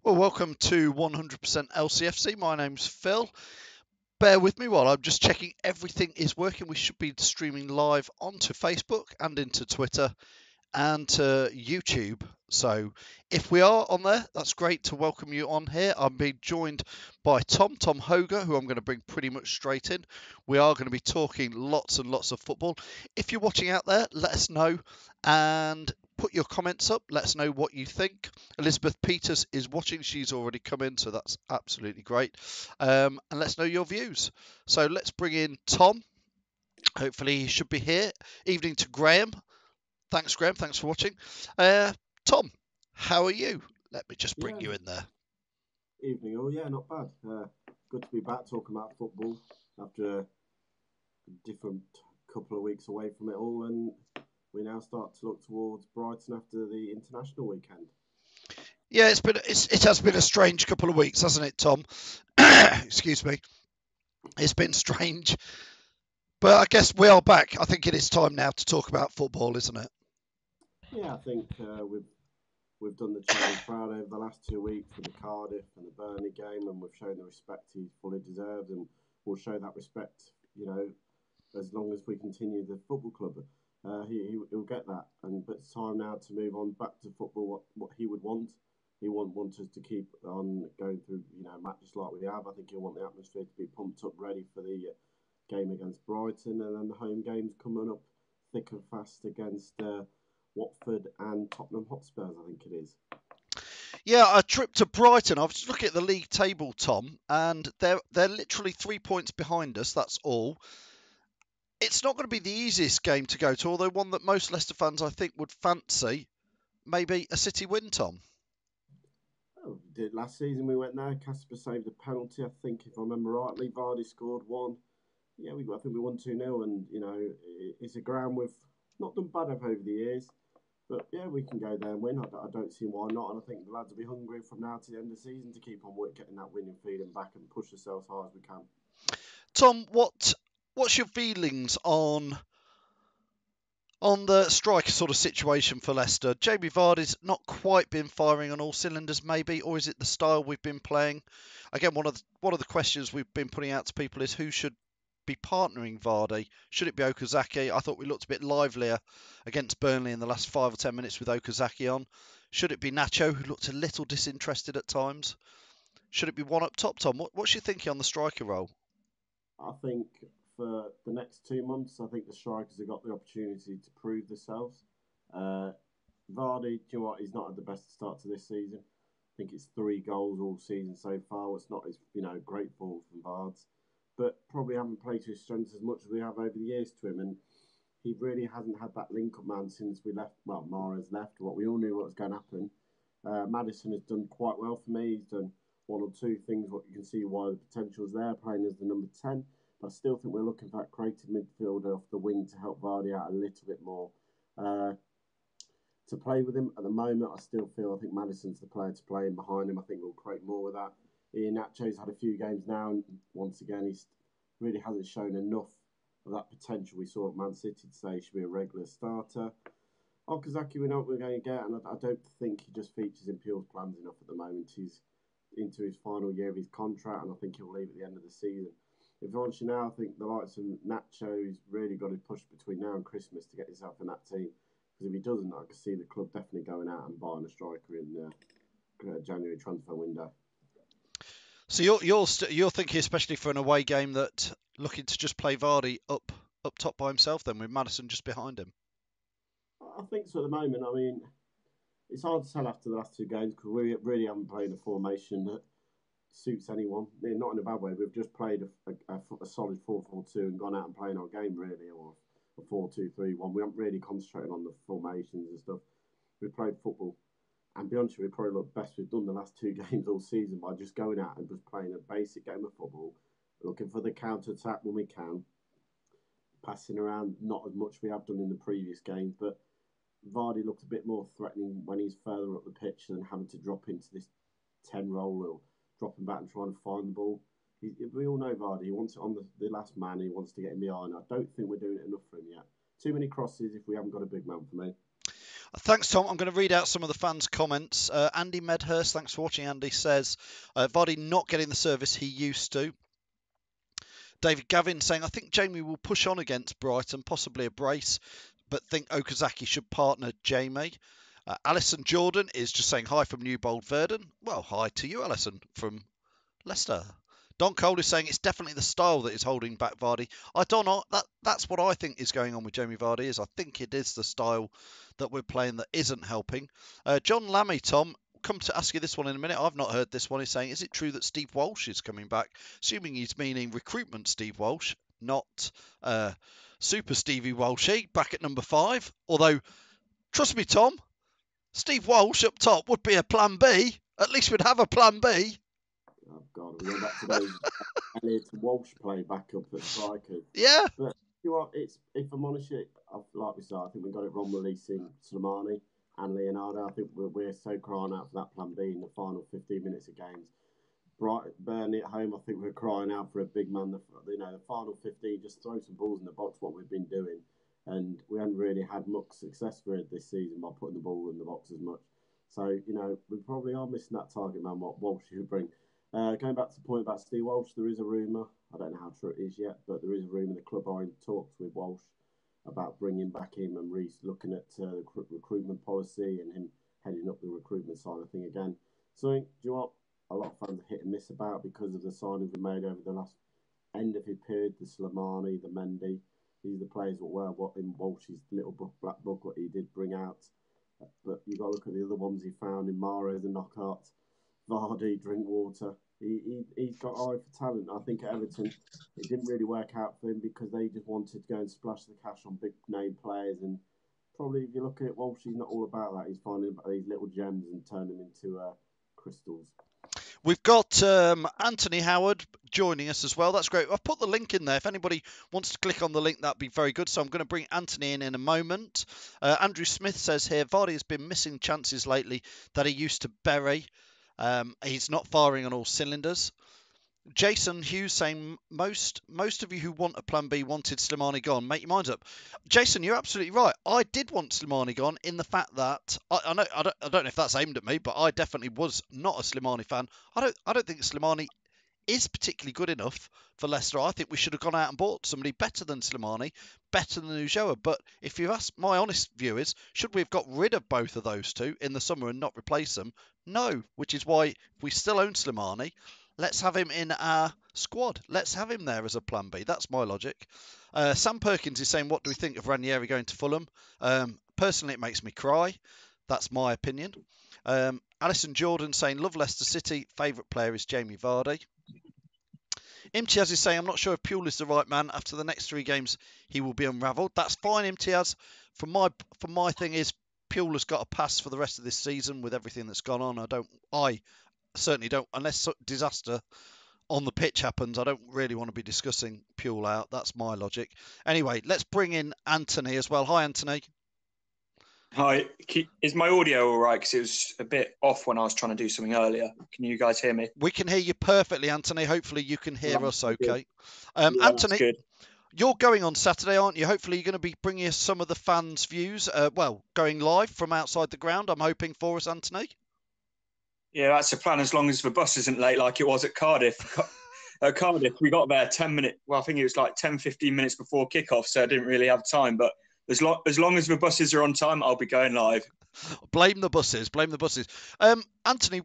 Well, welcome to 100% LCFC. My name's Phil. Bear with me while I'm just checking everything is working. We should be streaming live onto Facebook and into Twitter and to YouTube. So if we are on there, that's great to welcome you on here. I'm being joined by Tom Hoger, who I'm going to bring pretty much straight in. We are going to be talking lots and lots of football. If you're watching out there, let us know and put your comments up. Let us know what you think. Elizabeth Peters is watching. She's already come in, so that's absolutely great. And let's know your views. So let's bring in Tom. Hopefully he should be here. Evening to Graham. Thanks, Graham. Thanks for watching. Tom, how are you? Let me just bring you in there. Evening, all. Yeah, not bad. Good to be back talking about football after a different couple of weeks away from it all, and we now start to look towards Brighton after the international weekend. Yeah, it has been a strange couple of weeks, hasn't it, Tom? Excuse me. It's been strange, but I guess we are back. I think it is time now to talk about football, isn't it? Yeah, I think we've done the challenge proud over the last 2 weeks with the Cardiff and the Burnley game, and we've shown the respect he fully deserved, and we'll show that respect, as long as we continue the football club. He'll get that, but it's time now to move on back to football. What he would want. He won't want us to keep on going through, matches like we have. I think he'll want the atmosphere to be pumped up, ready for the game against Brighton, and then the home games coming up thick and fast against Watford and Tottenham Hotspurs, I think it is. Yeah, a trip to Brighton. I was just looking at the league table, Tom, and they're literally 3 points behind us. That's all. It's not going to be the easiest game to go to, although one that most Leicester fans, I think, would fancy. Maybe a City win, Tom. Oh, we did last season. We went there. Casper saved a penalty, I think, if I remember rightly. Vardy scored one. Yeah, I think we won 2-0, and it's a ground we've not done bad over the years. But yeah, we can go there and win. I don't see why not. And I think the lads will be hungry from now to the end of the season to keep on getting that winning feeling back and push ourselves as hard as we can. Tom, what's your feelings on the striker sort of situation for Leicester? Jamie Vardy's not quite been firing on all cylinders, maybe, or is it the style we've been playing? Again, one of the questions we've been putting out to people is who should be partnering Vardy. Should it be Okazaki? I thought we looked a bit livelier against Burnley in the last 5 or 10 minutes with Okazaki on. Should it be Nacho, who looked a little disinterested at times? Should it be one up top, Tom? What's your thinking on the striker role? I think for the next 2 months, I think the strikers have got the opportunity to prove themselves. Vardy, do you know what? He's not had the best start to this season. I think it's 3 goals all season so far. It's not as great ball from Vards, but probably haven't played to his strengths as much as we have over the years to him, and he really hasn't had that link-up man since we left. Well, Mahrez left. What we all knew what was going to happen. Maddison has done quite well for me. He's done 1 or 2 things. What you can see why the potential's there, playing as the number 10. But I still think we're looking for that creative midfielder off the wing to help Vardy out a little bit more. To play with him at the moment, I still feel I think Maddison's the player to play in behind him. I think we'll create more with that. Iheanacho's had a few games now, and once again, he really hasn't shown enough of that potential we saw at Man City to say he should be a regular starter. Okazaki, we know what we're going to get, and I don't think he just features in Puel's plans enough at the moment. He's into his final year of his contract, and I think he'll leave at the end of the season. If you want to now, I think the likes of Nacho, he's really got to push between now and Christmas to get himself in that team. Because if he doesn't, I can see the club definitely going out and buying a striker in the January transfer window. So you're thinking, especially for an away game, that looking to just play Vardy up top by himself, then with Maddison just behind him. I think so at the moment. I mean, it's hard to tell after the last 2 games because we really haven't played a formation that suits anyone. Not in a bad way. We've just played a solid 4-4-2 and gone out and playing our game really, or a 4-2-3-1. We haven't really concentrated on the formations and stuff. We've played football. And be honest with you, we probably look best we've done the last 2 games all season by just going out and just playing a basic game of football, looking for the counter-attack when we can, passing around not as much we have done in the previous games, but Vardy looked a bit more threatening when he's further up the pitch than having to drop into this 10 role or dropping back and trying to find the ball. We all know Vardy, he wants it on the last man, he wants to get in behind. I don't think we're doing it enough for him yet. Too many crosses if we haven't got a big man for me. Thanks, Tom. I'm going to read out some of the fans' comments. Andy Medhurst, thanks for watching, Andy, says, Vardy not getting the service he used to. David Gavin saying, I think Jamie will push on against Brighton, possibly a brace, but think Okazaki should partner Jamie. Alison Jordan is just saying hi from Newbold Verdon. Well, hi to you, Alison, from Leicester. Don Cole is saying it's definitely the style that is holding back Vardy. I don't know. That's what I think is going on with Jamie Vardy. Is I think it is the style that we're playing that isn't helping. John Lammy, Tom, come to ask you this one in a minute. I've not heard this one. He's saying, is it true that Steve Walsh is coming back? Assuming he's meaning recruitment Steve Walsh, not Super Stevie Walshy back at number 5. Although, trust me, Tom, Steve Walsh up top would be a plan B. At least we'd have a plan B. Oh God, we're going back to those Elliot Walsh play back up at striker. Yeah. But you know what? It's, if I'm honest, like we said, I think we got it wrong releasing Slimani and Leonardo. I think we're so crying out for that plan B in the final 15 minutes of games. Burnley at home, I think we're crying out for a big man. The final 15, just throw some balls in the box, what we've been doing. And we haven't really had much success for it this season by putting the ball in the box as much. So, we probably are missing that target man, what Walsh should bring. Going back to the point about Steve Walsh, there is a rumour, I don't know how true it is yet, but there is a rumour the club are in talks with Walsh about bringing back him and looking at the recruitment policy and him heading up the recruitment side of thing again. So, do you know what? A lot of fans are hit and miss about because of the signings we made over the last end of his period, the Slimani, the Mendy. These are the players that were what in Walsh's little black book, what he did bring out. But you've got to look at the other ones he found in Mahrez and Knockout, Vardy, Drinkwater. He's got eye for talent. I think at Everton, it didn't really work out for him because they just wanted to go and splash the cash on big name players. And probably if you look at Walsh, he's not all about that. He's finding these little gems and turning them into crystals. We've got Anthony Howard joining us as well. That's great. I've put the link in there. If anybody wants to click on the link, that'd be very good. So I'm going to bring Anthony in a moment. Andrew Smith says here, Vardy has been missing chances lately that he used to bury. He's not firing on all cylinders. Jason Hughes saying most of you who want a plan B wanted Slimani gone. Make your minds up. Jason, you're absolutely right. I did want Slimani gone in the fact that I don't know if that's aimed at me, but I definitely was not a Slimani fan. I don't think Slimani is particularly good enough for Leicester. I think we should have gone out and bought somebody better than Slimani, better than Ulloa. But if you ask my honest view is, should we have got rid of both of those two in the summer and not replace them? No, which is why if we still own Slimani, let's have him in our squad. Let's have him there as a plan B. That's my logic. Sam Perkins is saying, what do we think of Ranieri going to Fulham? Personally, it makes me cry. That's my opinion. Alison Jordan saying, love Leicester City. Favourite player is Jamie Vardy. Imtiaz is saying, I'm not sure if Puel is the right man. After the next 3 games, he will be unravelled. That's fine, Imtiaz. For my thing is, Puel has got a pass for the rest of this season with everything that's gone on. I certainly don't, unless disaster on the pitch happens, I don't really want to be discussing Puel out. That's my logic. Anyway, let's bring in Anthony as well. Hi, Anthony. Hi, is my audio all right? Because it was a bit off when I was trying to do something earlier. Can you guys hear me? We can hear you perfectly, Anthony. Hopefully you can hear us okay. Yeah, Anthony, good. You're going on Saturday, aren't you? Hopefully you're going to be bringing us some of the fans' views. Going live from outside the ground, I'm hoping for us, Anthony. Yeah, that's the plan as long as the bus isn't late like it was at Cardiff. At Cardiff, we got there 10 minutes. Well, I think it was like 10, 15 minutes before kickoff, so I didn't really have time. But as long as the buses are on time, I'll be going live. Blame the buses. Anthony,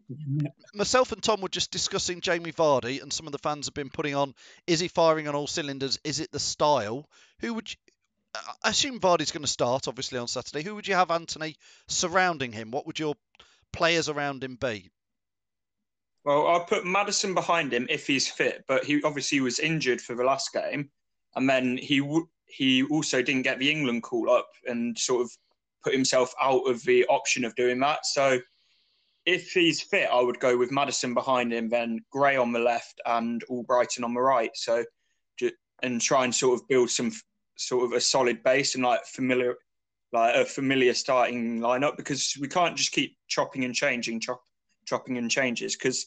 myself and Tom were just discussing Jamie Vardy, and some of the fans have been putting on, is he firing on all cylinders? Is it the style? I assume Vardy's going to start, obviously, on Saturday. Who would you have, Anthony, surrounding him? What would your players around him be? Well, I'll put Maddison behind him if he's fit, but he obviously was injured for the last game, and then he also didn't get the England call up and sort of put himself out of the option of doing that. So if he's fit, I would go with Maddison behind him, then Gray on the left and Brighton on the right. So and try and sort of build some sort of a solid base and a familiar starting lineup, because we can't just keep chopping and changes. Because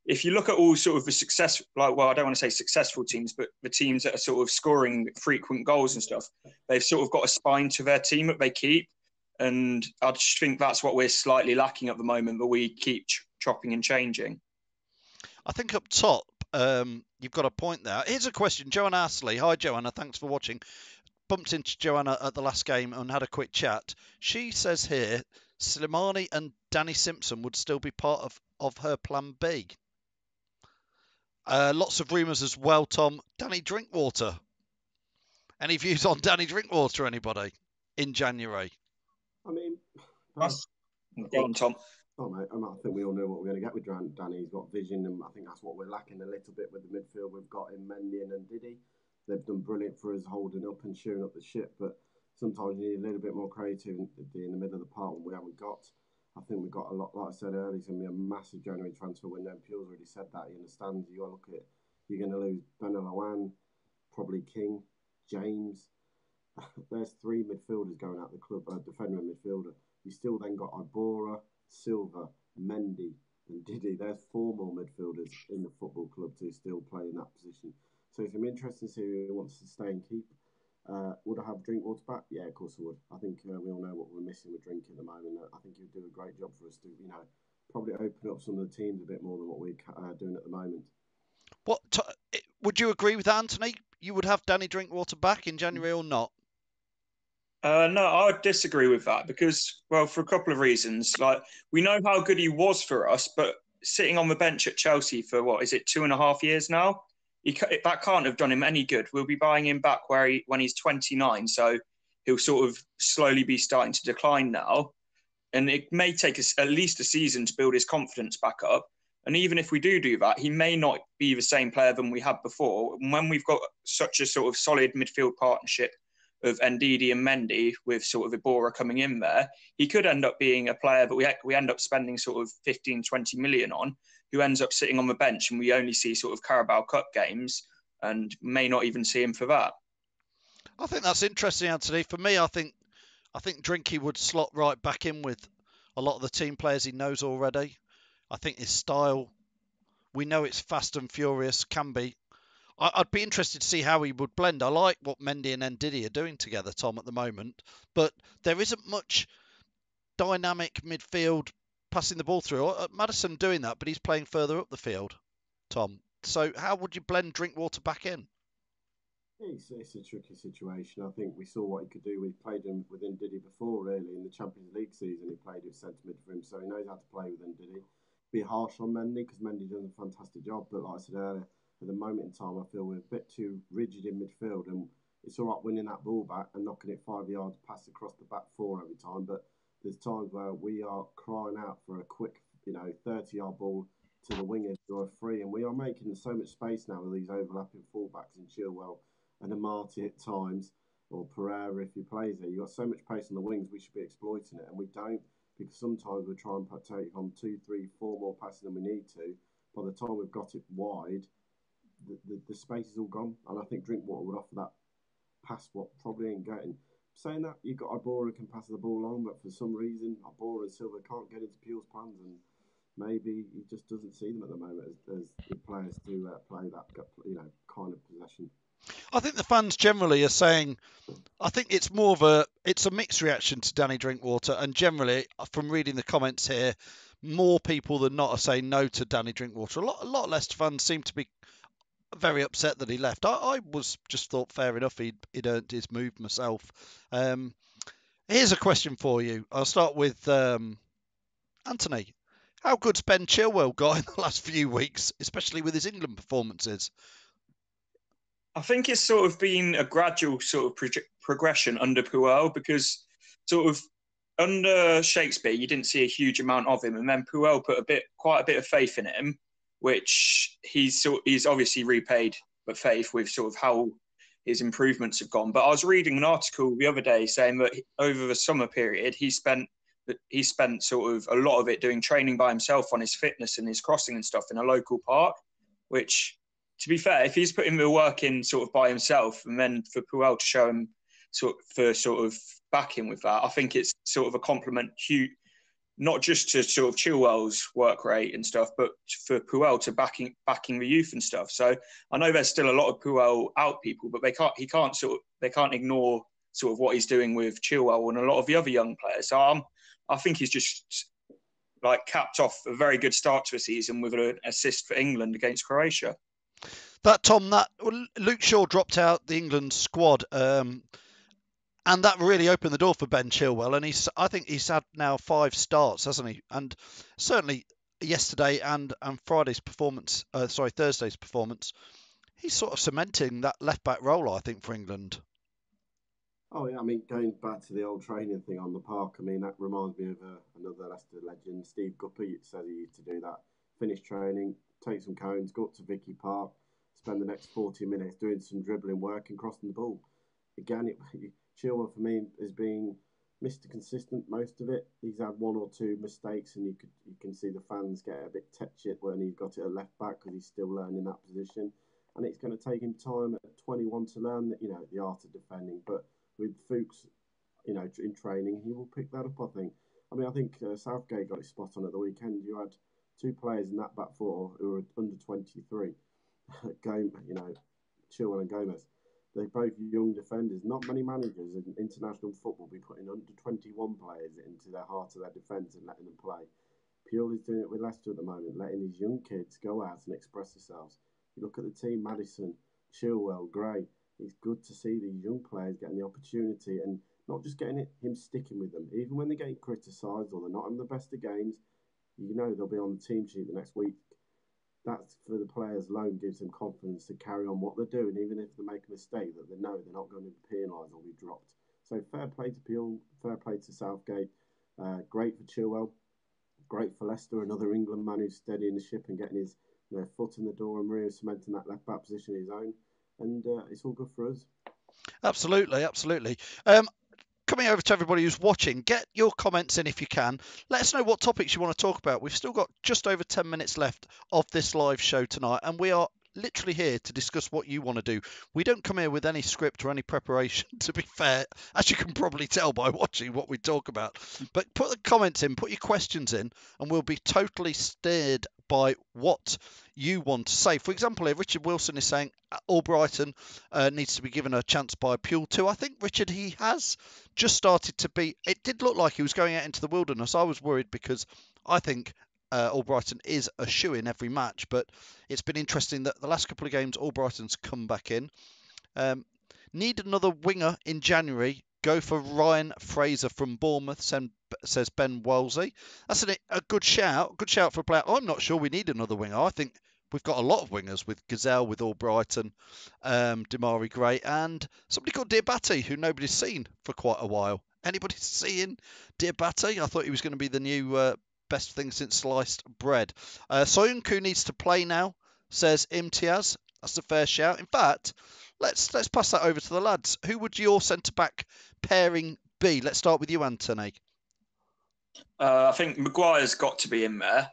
if you look at all sort of the success, I don't want to say successful teams, but the teams that are sort of scoring frequent goals and stuff, they've sort of got a spine to their team that they keep. And I just think that's what we're slightly lacking at the moment, but we keep chopping and changing. I think up top, you've got a point there. Here's a question. Joanna Astley. Hi, Joanna. Thanks for watching. Bumped into Joanna at the last game and had a quick chat. She says here, Slimani and Danny Simpson would still be part of her plan B. Lots of rumours as well, Tom. Danny Drinkwater. Any views on Danny Drinkwater, anybody, in January? I mean, Go on, Tom. Oh, mate, I think we all know what we're going to get with Danny. He's got vision, and I think that's what we're lacking a little bit with the midfield. We've got in Mendy and Didi. They've done brilliant for us holding up and shearing up the ship, but sometimes you need a little bit more creativity in the middle of the park when we haven't got. I think we've got a lot, like I said earlier, it's going to be a massive January transfer window. Pule's already said that. He understands. You got to look at it. You're going to lose Benalawan, probably King, James. There's 3 midfielders going out the club, defender and midfielder. You still then got Ibora, Silva, Mendy, and Didi. There's 4 more midfielders in the football club to still play in that position. So it's going to be interesting to see who wants to stay and keep. Would I have Drinkwater back? Yeah, of course I would. I think we all know what we're missing with Drink at the moment. I think he would do a great job for us to, probably open up some of the teams a bit more than what we're doing at the moment. Would you agree with that, Anthony? You would have Danny Drinkwater back in January or not? No, I would disagree with that because, well, for a couple of reasons. Like, we know how good he was for us, but sitting on the bench at Chelsea for, 2.5 years now? That can't have done him any good. We'll be buying him back when he's 29, so he'll sort of slowly be starting to decline now. And it may take us at least a season to build his confidence back up. And even if we do that, he may not be the same player than we had before. And when we've got such a sort of solid midfield partnership of Ndidi and Mendy with sort of Ibora coming in there, he could end up being a player that we end up spending sort of 15, 20 million on, who ends up sitting on the bench and we only see sort of Carabao Cup games and may not even see him for that. I think that's interesting, Anthony. For me, I think Drinky would slot right back in with a lot of the team players he knows already. I think his style, we know it's fast and furious, can be. I'd be interested to see how he would blend. I like what Mendy and Ndidi are doing together, Tom, at the moment. But there isn't much dynamic midfield passing the ball through. Maddison doing that, but he's playing further up the field, Tom. So how would you blend Drinkwater back in? It's a tricky situation. I think we saw what he could do. We played him with Ndidi before, really, in the Champions League season. He played at centre mid for him, so he knows how to play with Ndidi. Be harsh on Mendy because Mendy does a fantastic job, but like I said earlier, at the moment in time, I feel we're a bit too rigid in midfield, and it's all right winning that ball back and knocking it 5 yards past across the back 4 every time, but there's times where we are crying out for a quick, 30-yard ball to the wingers who are free, and we are making so much space now with these overlapping fullbacks in Chilwell and Amati at times, or Pereira if he plays there. You've got so much pace on the wings, we should be exploiting it, and we don't, because sometimes we try and take on 2, 3, 4 more passes than we need to. By the time we've got it wide, the space is all gone, and I think Drinkwater would offer that pass what probably ain't getting. Saying that, you've got Ibora who can pass the ball on, but for some reason, Ibora and Silva can't get into Pule's plans, and maybe he just doesn't see them at the moment as the players to play that kind of possession. I think the fans generally are saying, I think it's it's a mixed reaction to Danny Drinkwater, and generally, from reading the comments here, more people than not are saying no to Danny Drinkwater. A lot of Leicester fans seem to be very upset that he left. I was just thought fair enough. He'd earned his move myself. Here's a question for you. I'll start with Anthony. How good's Ben Chilwell got in the last few weeks, especially with his England performances? I think it's sort of been a gradual sort of progression under Puel, because sort of under Shakespeare, you didn't see a huge amount of him. And then Puel put quite a bit of faith in him, which he's obviously repaid the faith with sort of how his improvements have gone. But I was reading an article the other day saying that over the summer period, he spent sort of a lot of it doing training by himself on his fitness and his crossing and stuff in a local park, which, to be fair, if he's putting the work in sort of by himself, and then for Puel to show him sort of back him with that, I think it's sort of a compliment, not just to sort of Chilwell's work rate and stuff, but for Puel to backing the youth and stuff. So I know there's still a lot of Puel out people, but they can't ignore sort of what he's doing with Chilwell and a lot of the other young players. So I think he's just like capped off a very good start to a season with an assist for England against Croatia. Luke Shaw dropped out the England squad, and that really opened the door for Ben Chilwell. And I think he's had now 5 starts, hasn't he? And certainly yesterday and Thursday's performance, he's sort of cementing that left back role, I think, for England. Oh yeah, I mean, going back to the old training thing on the park, I mean, that reminds me of another Leicester legend, Steve Guppy, said he used to do that. Finish training, take some cones, go up to Vicky Park, spend the next 40 minutes doing some dribbling work and crossing the ball. Again, Chilwell for me has been Mr. Consistent most of it. He's had 1 or 2 mistakes, and you can see the fans get a bit tetchy when he's got it at left back because he's still learning that position, and it's going to take him time at 21 to learn that, the art of defending. But with Fuchs, in training, he will pick that up, I think. I mean, I think Southgate got it spot on at the weekend. You had 2 players in that back 4 who were under 23, Chilwell and Gomez. They're both young defenders. Not many managers in international football be putting under 21 players into the heart of their defence and letting them play. Pioli's doing it with Leicester at the moment, letting these young kids go out and express themselves. You look at the team, Maddison, Chilwell, Gray. It's good to see these young players getting the opportunity and not just getting him sticking with them. Even when they're getting criticised or they're not having the best of games, they'll be on the team sheet the next week. That's for the players alone, gives them confidence to carry on what they're doing, even if they make a mistake, that they know they're not going to be penalised or be dropped. So fair play to Peel, fair play to Southgate. Great for Chilwell, great for Leicester, another England man who's steadying the ship and getting his foot in the door and really cementing that left back position of his own. And it's all good for us. Absolutely. Coming over to everybody who's watching, get your comments in if you can. Let us know what topics you want to talk about. We've still got just over 10 minutes left of this live show tonight, and we are literally here to discuss what you want to do. We don't come here with any script or any preparation, to be fair, as you can probably tell by watching what we talk about. But put the comments in, put your questions in, and we'll be totally steered by what you want to say. For example, here Richard Wilson is saying Brighton needs to be given a chance by Puel too. I think, Richard, he has just started to be. It did look like he was going out into the wilderness. I was worried because I think Brighton is a shoo-in every match, but it's been interesting that the last couple of games Brighton's come back in. Need another winger in January. Go for Ryan Fraser from Bournemouth, says Ben Wellesley. That's a good shout. Good shout for a player. I'm not sure we need another winger. I think we've got a lot of wingers with Gazelle, with Albrighton, Damari Gray, and somebody called Diabate, who nobody's seen for quite a while. Anybody seeing Diabate? I thought he was going to be the new best thing since sliced bread. Soyuncu needs to play now, says Imtiaz. That's a fair shout. In fact, let's pass that over to the lads. Who would your centre-back pairing be? Let's start with you, Anthony. I think Maguire's got to be in there,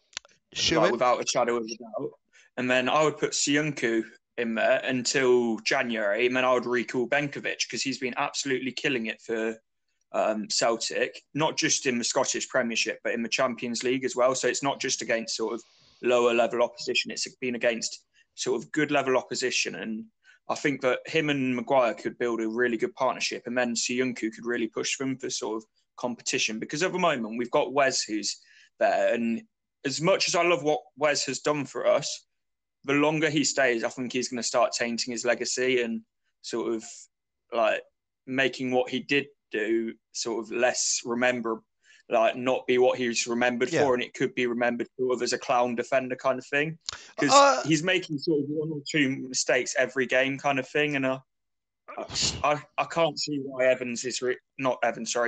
without a shadow of a doubt. And then I would put Soyuncu in there until January, and then I would recall Benkovic because he's been absolutely killing it for Celtic, not just in the Scottish Premiership, but in the Champions League as well. So it's not just against sort of lower level opposition, it's been against sort of good level opposition. And I think that him and Maguire could build a really good partnership, and then Soyuncu could really push them for sort of competition. Because at the moment, we've got Wes who's there, and as much as I love what Wes has done for us, the longer he stays, I think he's going to start tainting his legacy and sort of like making what he did do sort of less rememberable, like not be what he's remembered for, and it could be remembered sort of as a clown defender kind of thing, because he's making sort of 1 or 2 mistakes every game kind of thing, and I can't see why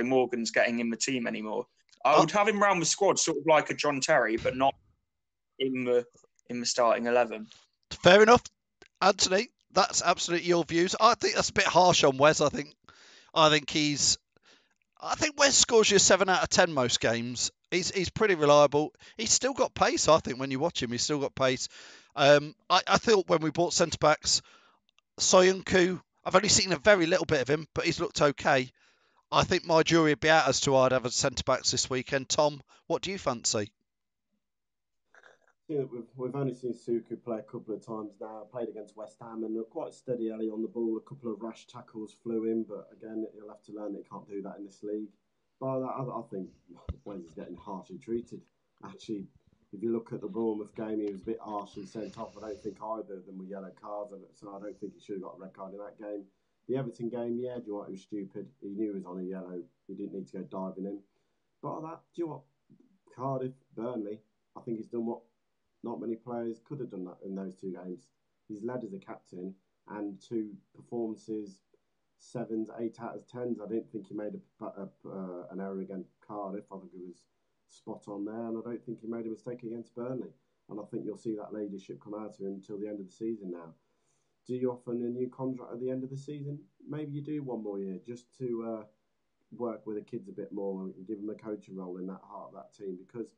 Morgan's getting in the team anymore. I would have him round the squad sort of like a John Terry, but not in the starting 11. Fair enough, Anthony. That's absolutely your views. I think that's a bit harsh on Wes. I think Wes scores you 7 out of 10 most games. He's pretty reliable. He's still got pace. I think when you watch him, he's still got pace. I thought when we bought centre backs, Soyuncu, I've only seen a very little bit of him, but he's looked okay. I think my jury would be out as to I'd have a centre backs this weekend. Tom, what do you fancy? We've only seen Suku play a couple of times now. Played against West Ham and looked quite steady Ellie on the ball. A couple of rash tackles flew in, but again, he'll have to learn that he can't do that in this league. But I think Wes is getting harshly treated. Actually, if you look at the Bournemouth game, he was a bit harshly sent off. I don't think either of them were yellow cards, so I don't think he should have got a red card in that game. The Everton game, yeah, do you know what? It was stupid. He knew he was on a yellow. He didn't need to go diving in. But that, do you know what? Cardiff, Burnley, I think he's done what not many players could have done that in those two games. He's led as a captain and two performances, 7s, 8 out of 10s. I didn't think he made an error against Cardiff. I think he was spot on there, and I don't think he made a mistake against Burnley. And I think you'll see that leadership come out of him until the end of the season now. Do you offer him a new contract at the end of the season? Maybe you do one more year just to work with the kids a bit more and give them a coaching role in that heart of that team, because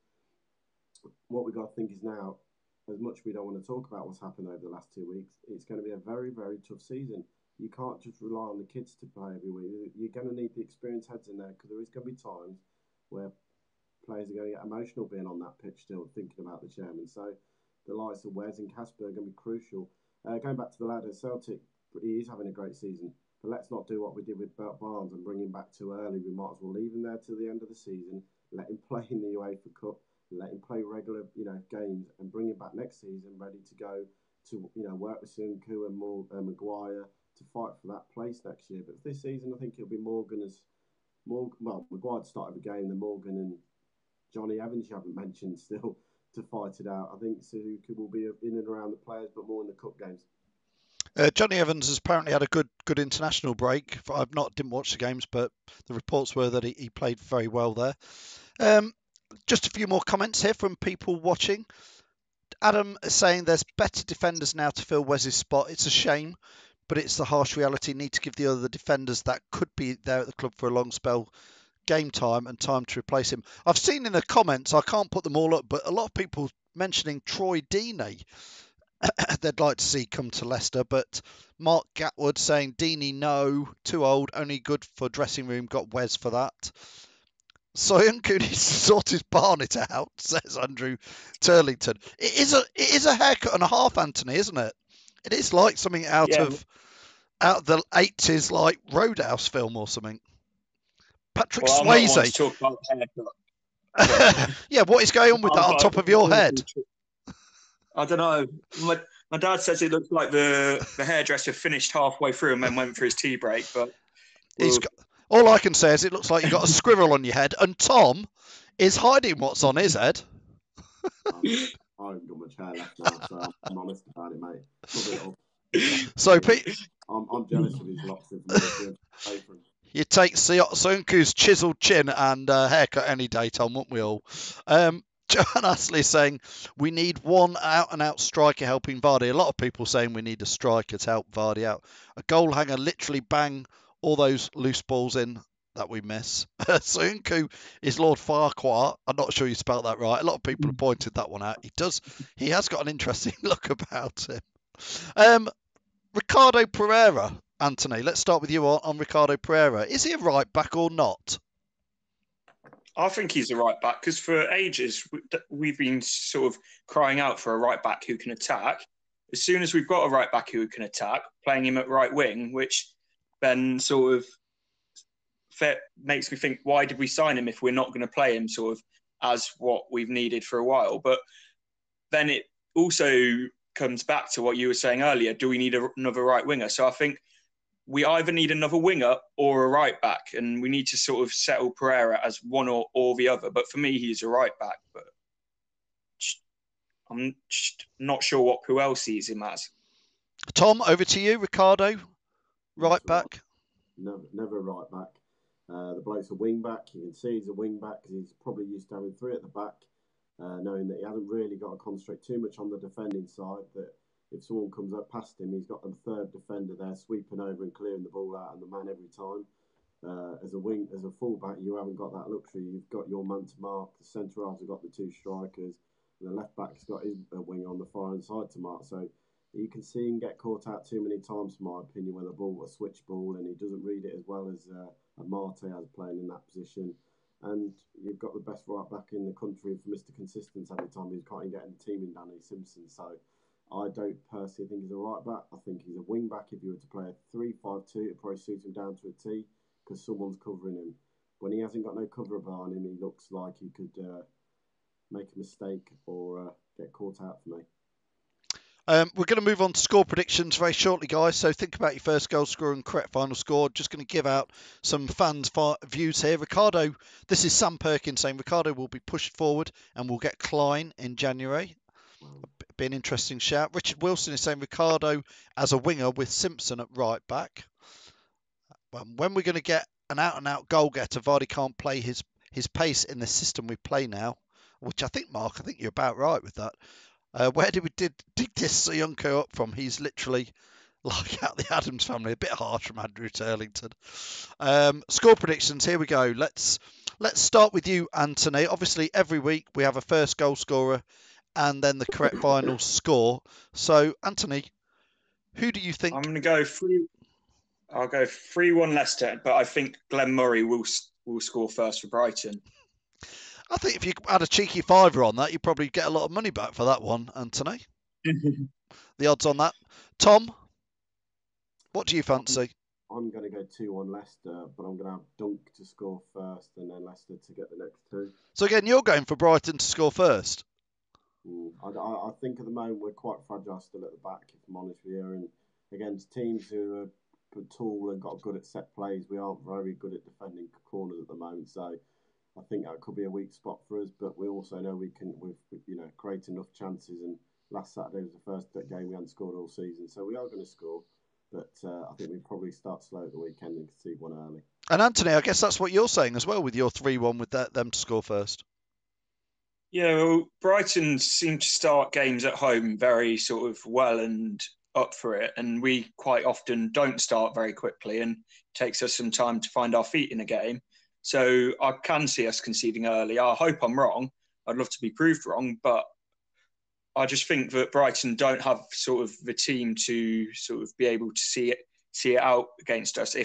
what we've got to think is now, as much as we don't want to talk about what's happened over the last 2 weeks, it's going to be a very, very tough season. You can't just rely on the kids to play every week. You're going to need the experienced heads in there, because there is going to be times where players are going to get emotional being on that pitch still, thinking about the chairman. So the likes of Wes and Casper are going to be crucial. Going back to the lad at Celtic, he is having a great season. But let's not do what we did with Barnes and bring him back too early. We might as well leave him there till the end of the season, let him play in the UEFA Cup, let him play regular, games, and bring him back next season ready to go to, work with Sunku and Maguire to fight for that place next year. But this season, I think it'll be Maguire to start every game, then Morgan and Johnny Evans, you haven't mentioned still, to fight it out. I think Suzuki will be in and around the players, but more in the cup games. Johnny Evans has apparently had a good international break. Didn't watch the games, but the reports were that he played very well there. Just a few more comments here from people watching. Adam is saying there's better defenders now to fill Wes's spot. It's a shame, but it's the harsh reality. Need to give the other defenders that could be there at the club for a long spell game time and time to replace him. I've seen in the comments, I can't put them all up, but a lot of people mentioning Troy Deeney they'd like to see come to Leicester, but Mark Gatwood saying Deeney no, too old, only good for dressing room, got Wes for that. Soyuncu needs to sort his Barnet out, says Andrew Turlington. It is a haircut and a half, Anthony, isn't it? It is like something out of the 80s, like Roadhouse film or something. Patrick Swayze. I'm not one to talk about haircut. Yeah, what is going on with that on top of your head? I don't know. My dad says it looks like the hairdresser finished halfway through and then went for his tea break. But all I can say is it looks like you've got a squirrel on your head, and Tom is hiding what's on his head. I haven't got much hair left now, so I'm honest about it, mate. So, I'm jealous of his locks of you take Soyuncu's chiseled chin and haircut any day, Tom, won't we all? John Astley saying we need one out-and-out striker helping Vardy. A lot of people saying we need a striker to help Vardy out. A goal hanger, literally bang all those loose balls in that we miss. Soyuncu is Lord Farquhar. I'm not sure you spelled that right. A lot of people have pointed that one out. He has got an interesting look about him. Ricardo Pereira, Anthony. Let's start with you on Ricardo Pereira. Is he a right back or not? I think he's a right back because for ages we've been sort of crying out for a right back who can attack. As soon as we've got a right back who can attack, playing him at right wing, which then sort of makes me think, why did we sign him if we're not going to play him sort of as what we've needed for a while? But then it also comes back to what you were saying earlier. Do we need another right winger? So I think we either need another winger or a right back, and we need to sort of settle Pereira as one or the other. But for me, he's a right back, but I'm not sure what Puel sees him as. Tom, over to you. Ricardo, right back. Never a right back. The bloke's a wing back. You can see he's a wing back because he's probably used to having three at the back, knowing that he hasn't really got to concentrate too much on the defending side. That if someone comes up past him, he's got a third defender there sweeping over and clearing the ball out and the man every time. As a fullback, you haven't got that luxury. You've got your man to mark. The centre halves have got the two strikers, and the left back's got his wing on the far end side to mark. So you can see him get caught out too many times, in my opinion, when the ball was a switch ball and he doesn't read it as well as Amarte has playing in that position. And you've got the best right back in the country for Mr. Consistent every time. He can't even get in the team in Danny Simpson. So I don't personally think he's a right back. I think he's a wing back. If you were to play a 3-5-2, it probably suits him down to a T because someone's covering him. When he hasn't got no cover behind him, he looks like he could make a mistake or get caught out for me. We're going to move on to score predictions very shortly, guys. So think about your first goal scorer and correct final score. Just going to give out some fans' views here. Ricardo, this is Sam Perkins saying Ricardo will be pushed forward and we'll get Klein in January. Be an interesting shout. Richard Wilson is saying Ricardo as a winger with Simpson at right back. When we're going to get an out-and-out goal-getter, Vardy can't play his pace in the system we play now, which I think, Mark, I think you're about right with that. Where did we dig this Soyuncu up from? He's literally like out the Adams family. A bit harsh from Andrew Turlington. Score predictions. Here we go. Let's start with you, Anthony. Obviously, every week we have a first goal scorer and then the correct final score. So, Anthony, who do you think? I'm going to go I'll go 3-1 Leicester, but I think Glenn Murray will score first for Brighton. I think if you had a cheeky fiver on that, you'd probably get a lot of money back for that one, Anthony. The odds on that. Tom, what do you fancy? I'm going to go 2-1 Leicester, but I'm going to have Dunk to score first and then Leicester to get the next two. So again, you're going for Brighton to score first? I think at the moment we're quite fragile still at the back, if I'm honest with you. And against teams who are tall and got good at set plays, we aren't very good at defending corners at the moment. So I think that could be a weak spot for us, but we also know we've create enough chances. And last Saturday was the first game we hadn't scored all season, so we are going to score. But I think we probably start slow at the weekend and concede one early. And Anthony, I guess that's what you're saying as well with your 3-1 with them to score first. Yeah, well, Brighton seem to start games at home very sort of well and up for it, and we quite often don't start very quickly, and it takes us some time to find our feet in a game. So I can see us conceding early. I hope I'm wrong. I'd love to be proved wrong, but I just think that Brighton don't have sort of the team to sort of be able to see it out against us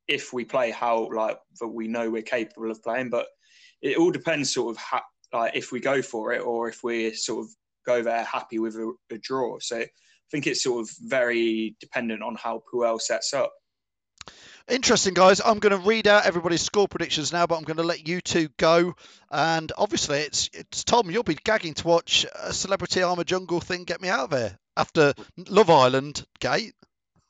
if we play how like that we know we're capable of playing. But it all depends sort of like if we go for it or if we sort of go there happy with a draw. So I think it's sort of very dependent on how Puel sets up. Interesting, guys. I'm going to read out everybody's score predictions now, but I'm going to let you two go. And obviously, it's Tom. You'll be gagging to watch a Celebrity Armour Jungle thing get me out of here after Love Island gate.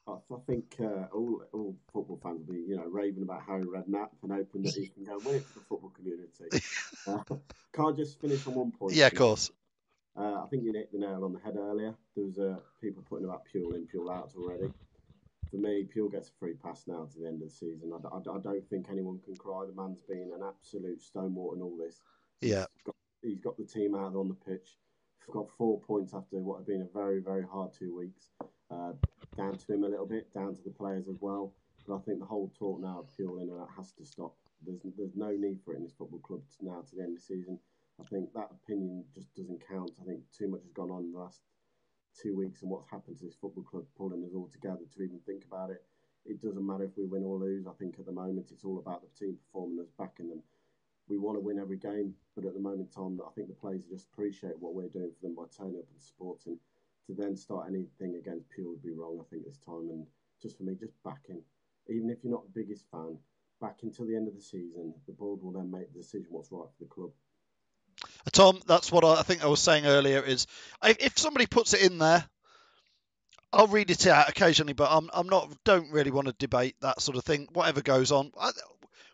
I think all football fans will be, raving about Harry Redknapp and hoping that he can go win it for the football community. Can't just finish on one point. Yeah, of course. I think you hit the nail on the head earlier. There was people putting about Puel in, Puel out already. For me, Puel gets a free pass now to the end of the season. I don't think anyone can cry. The man's been an absolute stonewall in all this. Yeah. He's got the team out on the pitch. We've got 4 points after what have been a very, very hard 2 weeks. Down to him a little bit, down to the players as well. But I think the whole talk now of Puel in that has to stop. There's no need for it in this football club now to the end of the season. I think that opinion just doesn't count. I think too much has gone on in the last 2 weeks and what's happened to this football club, pulling us all together to even think about it. It doesn't matter if we win or lose. I think at the moment it's all about the team performing us, backing them. We want to win every game, but at the moment, Tom, I think the players just appreciate what we're doing for them by turning up and supporting. To then start anything against Puel would be wrong, I think, this time. And just for me, just back him. Even if you're not the biggest fan, back until the end of the season. The board will then make the decision what's right for the club. Tom, that's what I think I was saying earlier is if somebody puts it in there, I'll read it out occasionally, but don't really want to debate that sort of thing. Whatever goes on,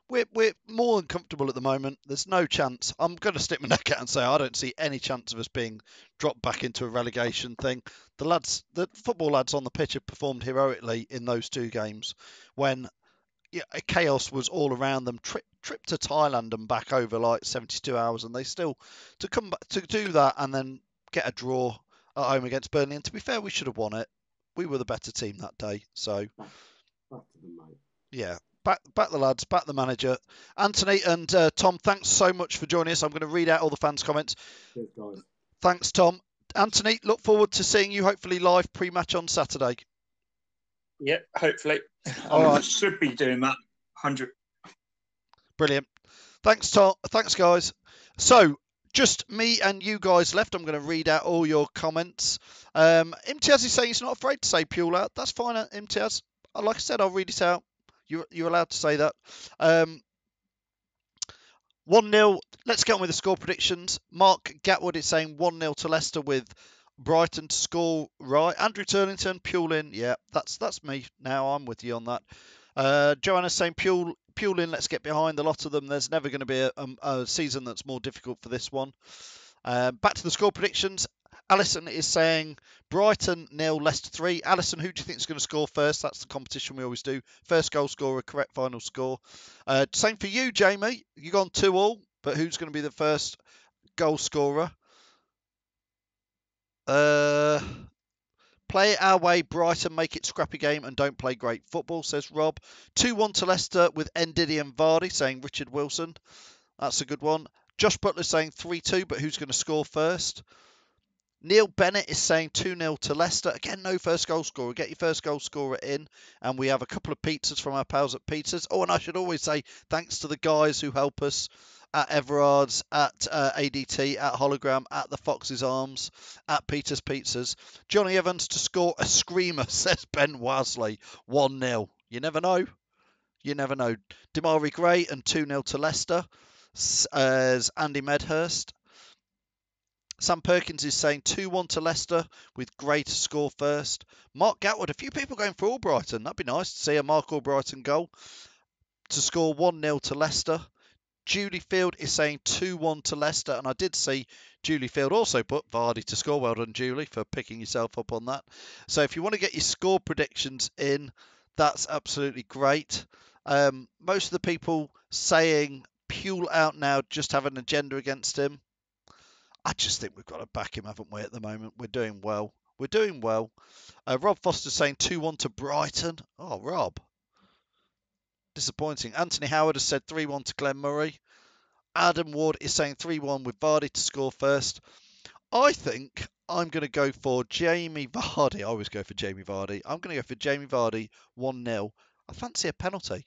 we're more than comfortable at the moment. There's no chance. I'm going to stick my neck out and say I don't see any chance of us being dropped back into a relegation thing. The football lads on the pitch have performed heroically in those 2 games when chaos was all around them. Trip to Thailand and back over like 72 hours, and they still to come back to do that and then get a draw at home against Burnley. And to be fair, we should have won it. We were the better team that day. So, back to the mate. Yeah, back the lads, back the manager. Anthony and Tom, thanks so much for joining us. I'm going to read out all the fans' comments. Cheers, guys. Thanks, Tom. Anthony, look forward to seeing you hopefully live pre-match on Saturday. Yeah, hopefully. All right. Should be doing that. 100. Brilliant. Thanks, Tom. Thanks, guys. So, just me and you guys left. I'm going to read out all your comments. Imtiaz is saying he's not afraid to say Puel out. That's fine, Imtiaz. Like I said, I'll read it out. You're allowed to say that. 1-0. Let's get on with the score predictions. Mark Gatwood is saying 1-0 to Leicester with Brighton to score right. Andrew Turlington, Puel in. Yeah, that's me now. I'm with you on that. Joanna's saying Puel in. Let's get behind the lot of them. There's never going to be a season that's more difficult for this one. Back to the score predictions. Alison is saying Brighton 0, Leicester 3. Alison, who do you think is going to score first? That's the competition we always do. First goal scorer, correct final score. Same for you, Jamie. You've gone 2-2, but who's going to be the first goal scorer? Play it our way, Brighton, make it scrappy game and don't play great football, says Rob. 2-1 to Leicester with Ndidi and Vardy, saying Richard Wilson. That's a good one. Josh Butler saying 3-2, but who's going to score first? Neil Bennett is saying 2-0 to Leicester. Again, no first goal scorer. Get your first goal scorer in. And we have a couple of pizzas from our pals at Pizzas. Oh, and I should always say thanks to the guys who help us at Everard's, at ADT, at Hologram, at the Fox's Arms, at Peter's Pizzas. Johnny Evans to score a screamer, says Ben Wasley. 1-0. You never know. You never know. Damari Gray and 2-0 to Leicester, as Andy Medhurst. Sam Perkins is saying 2-1 to Leicester with Gray to score first. Mark Gatwood, a few people going for Albrighton. That'd be nice to see a Mark Albrighton goal to score 1-0 to Leicester. Julie Field is saying 2-1 to Leicester, and I did see Julie Field also put Vardy to score. Well done, Julie, for picking yourself up on that. So if you want to get your score predictions in, that's absolutely great. Most of the people saying Puel out now just have an agenda against him. I just think we've got to back him, haven't we, at the moment? We're doing well. We're doing well. Rob Foster saying 2-1 to Brighton. Oh, Rob. Disappointing. Anthony Howard has said 3-1 to Glenn Murray. Adam Ward is saying 3-1 with Vardy to score first. I think I'm going to go for Jamie Vardy. I always go for Jamie Vardy. I'm going to go for Jamie Vardy 1-0. I fancy a penalty.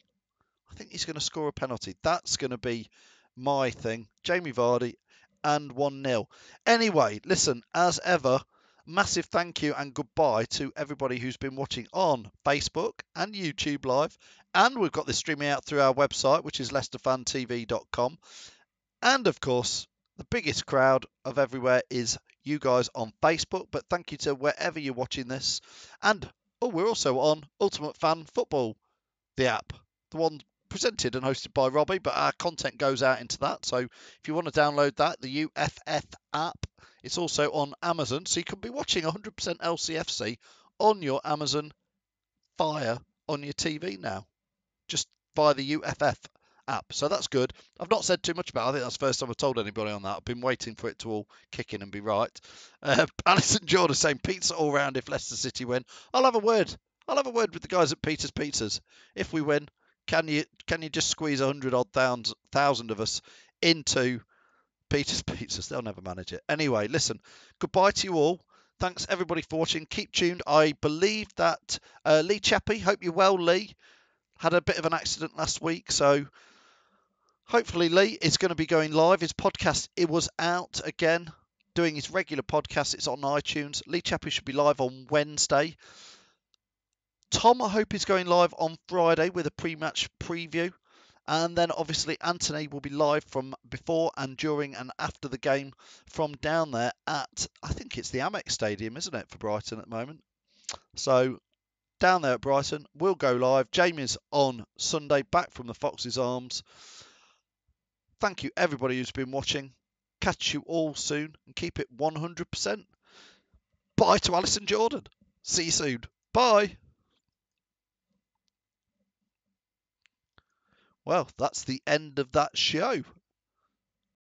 I think he's going to score a penalty. That's going to be my thing. Jamie Vardy and 1-0. Anyway, listen, as ever, massive thank you and goodbye to everybody who's been watching on Facebook and YouTube Live. And we've got this streaming out through our website, which is leicesterfantv.com. And of course, the biggest crowd of everywhere is you guys on Facebook. But thank you to wherever you're watching this. And we're also on Ultimate Fan Football, the app, the one presented and hosted by Robbie, but our content goes out into that. So if you want to download that, the UFF app, it's also on Amazon. So you can be watching 100% LCFC on your Amazon Fire on your TV now, just via the UFF app. So that's good. I've not said too much about it. I think that's the first time I've told anybody on that. I've been waiting for it to all kick in and be right. Alison Jordan saying pizza all round if Leicester City win. I'll have a word with the guys at Peter's Pizzas. If we win, can you just squeeze 100,000 of us into Peter's Pizzas? They'll never manage it. Anyway, listen, goodbye to you all. Thanks everybody for watching. Keep tuned. I believe that Lee Chappie, hope you're well, Lee, had a bit of an accident last week, so hopefully Lee is going to be going live. His podcast, it was out again, doing his regular podcast. It's on iTunes. Lee Chappie should be live on Wednesday. Tom, I hope, is going live on Friday with a pre-match preview. And then obviously Anthony will be live from before and during and after the game from down there at, I think it's the Amex Stadium, isn't it, for Brighton at the moment? So down there at Brighton, we'll go live. Jamie's on Sunday, back from the Fox's Arms. Thank you everybody who's been watching. Catch you all soon and keep it 100%. Bye to Alison Jordan. See you soon. Bye. Well, that's the end of that show.